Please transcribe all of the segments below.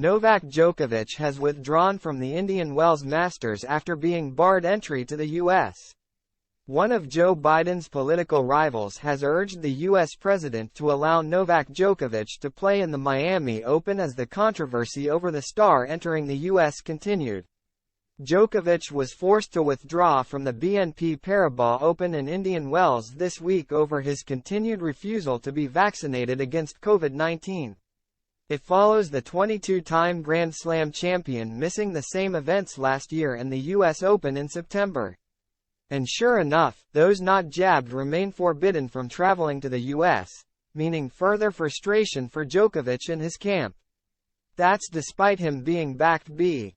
Novak Djokovic has withdrawn from the Indian Wells Masters after being barred entry to the U.S. One of Joe Biden's political rivals has urged the U.S. president to allow Novak Djokovic to play in the Miami Open as the controversy over the star entering the U.S. continued. Djokovic was forced to withdraw from the BNP Paribas Open in Indian Wells this week over his continued refusal to be vaccinated against COVID-19. It follows the 22-time Grand Slam champion missing the same events last year and the U.S. Open in September. And sure enough, those not jabbed remain forbidden from traveling to the U.S., meaning further frustration for Djokovic and his camp. That's despite him being backed by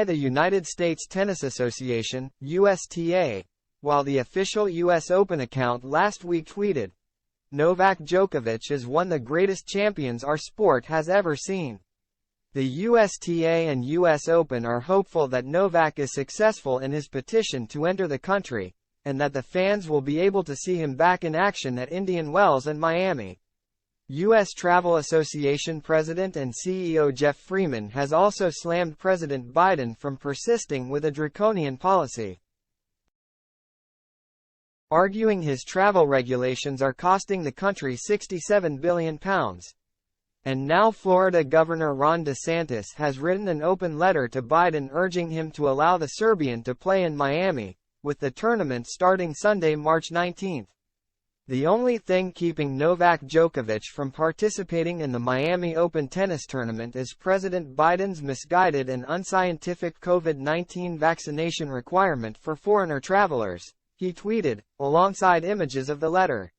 the United States Tennis Association, USTA, while the official U.S. Open account last week tweeted, "Novak Djokovic is one of the greatest champions our sport has ever seen." The USTA and US Open are hopeful that Novak is successful in his petition to enter the country, and that the fans will be able to see him back in action at Indian Wells and Miami. U.S. Travel Association President and CEO Jeff Freeman has also slammed President Biden from persisting with a draconian policy, arguing his travel regulations are costing the country £67 billion. And now Florida Governor Ron DeSantis has written an open letter to Biden urging him to allow the Serbian to play in Miami, with the tournament starting Sunday, March 19. The only thing keeping Novak Djokovic from participating in the Miami Open tennis tournament is President Biden's misguided and unscientific COVID-19 vaccination requirement for foreigner travelers, he tweeted, alongside images of the letter.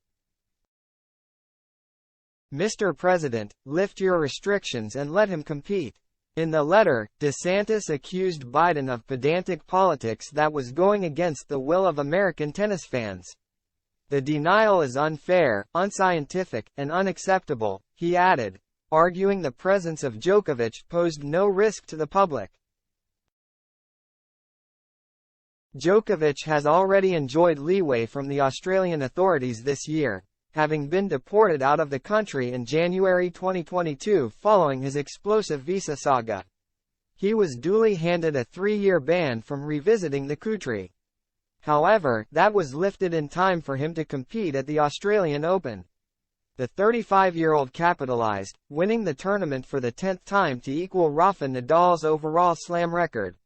"Mr. President, lift your restrictions and let him compete." In the letter, DeSantis accused Biden of pedantic politics that was going against the will of American tennis fans. "The denial is unfair, unscientific, and unacceptable," he added, arguing the presence of Djokovic posed no risk to the public. Djokovic has already enjoyed leeway from the Australian authorities this year, having been deported out of the country in January 2022 following his explosive visa saga. He was duly handed a 3-year ban from revisiting the country. However, that was lifted in time for him to compete at the Australian Open. The 35-year-old capitalized, winning the tournament for the 10th time to equal Rafa Nadal's overall slam record.